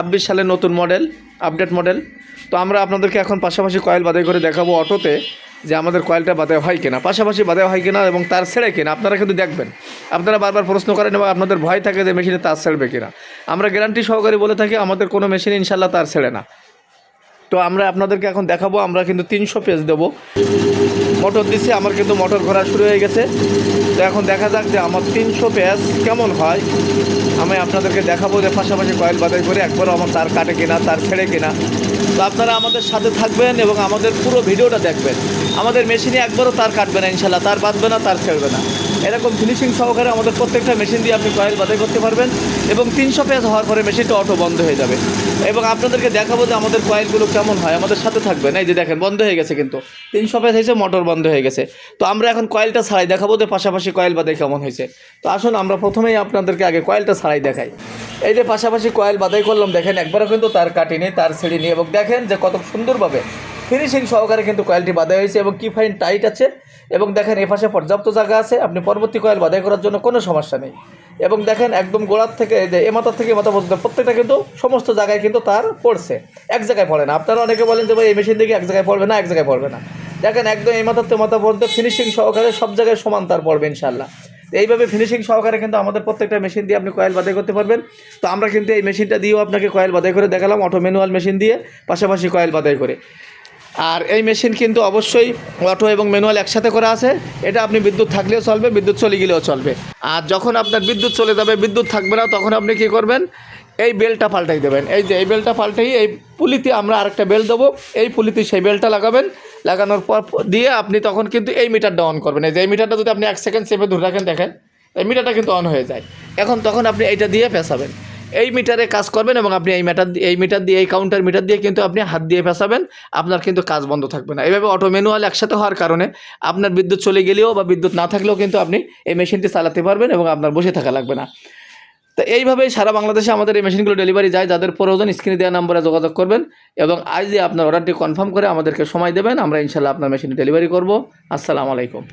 26 সালের নতুন model, update model. তো আমরা আপনাদেরকে এখন পাশাপাশি কয়েল বাদাই করে দেখাবো অটোতে যে আমাদের কয়েলটা বাদাই হয় কিনা, পাশাপাশি বাদাই হয় কিনা এবং তার ছেড়ে কিনা। আপনারা কিন্তু দেখবেন, আপনারা বারবার প্রশ্ন করেন এবং আপনাদের ভয় থাকে যে মেশিনে তার ছেড়বে কিনা। আমরা গ্যারান্টি সহকারে বলে থাকি আমাদের কোনো মেশিন ইনশাল্লাহ তার ছেড়ে না। তো আমরা আপনাদেরকে এখন দেখাবো, আমরা কিন্তু 300 পেজ দেবো। মোটর দিচ্ছে, আমার কিন্তু মোটর ঘোরা শুরু হয়ে গেছে। তো এখন দেখা যাক যে আমার 300 পেজ কেমন হয়। আমি আপনাদেরকে দেখাবো যে পাশাপাশি কয়েল বাদাই করে একবারও আমার তার কাটে কিনা, তার ছেড়ে কিনা। তো আপনারা আমাদের সাথে থাকবেন এবং আমাদের পুরো ভিডিওটা দেখবেন। আমাদের মেশিনে একবারও তার কাটবে না ইনশাল্লাহ, তার বাঁধবে না, তার ছেড়বে না। এরকম ফিনিশিং সহকারে আমাদের প্রত্যেকটা মেশিন দিয়ে আপনি কয়েল বাদাই করতে পারবেন এবং 300 পেজ হওয়ার পরে মেশিনটা অটো বন্ধ হয়ে যাবে। এবং আপনাদেরকে দেখাবো যে আমাদের কয়েলগুলো কেমন হয়, আমাদের সাথে থাকবেন। এই যে দেখেন বন্ধ হয়ে গেছে, কিন্তু 300 পেজ হয়েছে, মোটর বন্ধ হয়ে গেছে। তো আমরা এখন কয়েলটা ছাড়াই দেখাবো যে পাশাপাশি কয়েল বাদাই কেমন হয়েছে। তো আসুন আমরা প্রথমেই আপনাদেরকে আগে কয়েলটা ছাড়াই দেখাই। এই যে পাশাপাশি কয়েল বাদাই করলাম, দেখেন একবারও কিন্তু তার কাটিনি, তার ছিঁড়িনি। এবং দেখেন যে কত সুন্দরভাবে ফিনিশিং সহকারে কিন্তু কয়েলটি বাদাই হয়েছে এবং কি ফাইন টাইট আছে। এবং দেখেন এপাশে পর্যাপ্ত জায়গা আছে, আপনি পরবর্তী কয়েল বাদাই করার জন্য কোনো সমস্যা নেই। এবং দেখেন একদম গোড়ার থেকে যে এ মাথা থেকে মাথা পর্যন্ত প্রত্যেকটা কিন্তু সমস্ত জায়গায় কিন্তু তার পড়ছে, এক জায়গায় পড়ে না। আপনারা অনেকে বলেন যে ভাই এই মেশিন থেকে এক জায়গায় পড়বে না, এক জায়গায় পড়বে না। দেখেন একদম এই মাথার থেকে মাথা পর্যন্ত ফিনিশিং সহকারে সব জায়গায় সমান তার পড়বে ইনশাল্লাহ। এইভাবে ফিনিশিং সহকারে কিন্তু আমাদের প্রত্যেকটা মেশিন দিয়ে আপনি কয়েল বাদাই করতে পারবেন। তো আমরা কিন্তু এই মেশিনটা দিয়েও আপনাকে কয়েল বাদাই করে দেখালাম, অটো ম্যানুয়াল মেশিন দিয়ে পাশাপাশি কয়েল বাদাই করে। আর এই মেশিন কিন্তু অবশ্যই অটো এবং ম্যানুয়াল একসাথে করা আছে। এটা আপনি বিদ্যুৎ থাকলেও চলবে, বিদ্যুৎ চলে গেলেও চলবে। আর যখন আপনার বিদ্যুৎ চলে যাবে, বিদ্যুৎ থাকবে না, তখন আপনি কী করবেন, এই বেলটা পাল্টাই দেবেন। এই যে এই বেলটা পাল্টাই, এই পুলিতে আমরা আরেকটা বেল দেবো, এই পুলিতে সেই বেলটা লাগাবেন। লাগানোর পর দিয়ে আপনি তখন কিন্তু এই মিটারটা অন করবেন। এই যে এই মিটারটা যদি আপনি 1 সেকেন্ড চেপে ধরে রাখেন, দেখেন এই মিটারটা কিন্তু অন হয়ে যায়। তখন আপনি এইটা দিয়ে পেঁচাবেন, এই মিটারে কাজ করবেন এবং আপনি এই মিটার দিয়ে, এই কাউন্টার মিটার দিয়ে কিন্তু আপনি হাত দিয়ে পেঁচাবেন। আপনার কিন্তু কাজ বন্ধ থাকবে না। এইভাবে অটো ম্যানুয়াল একসাথে হওয়ার কারণে আপনার বিদ্যুৎ চলে গেলেও বা বিদ্যুৎ না থাকলেও কিন্তু আপনি এই মেশিনটি চালাতে পারবেন এবং আপনার বসে থাকা লাগবে না। তো এইভাবেই সারা বাংলাদেশে আমাদের এই মেশিনগুলো ডেলিভারি যায়। যাদের প্রয়োজন স্ক্রিনে দেওয়া নম্বরে যোগাযোগ করবেন এবং আজ যে আপনার অর্ডারটি কনফার্ম করে আমাদেরকে সময় দেবেন, আমরা ইনশাল্লাহ আপনার মেশিন ডেলিভারি করব। আসসালামু আলাইকুম।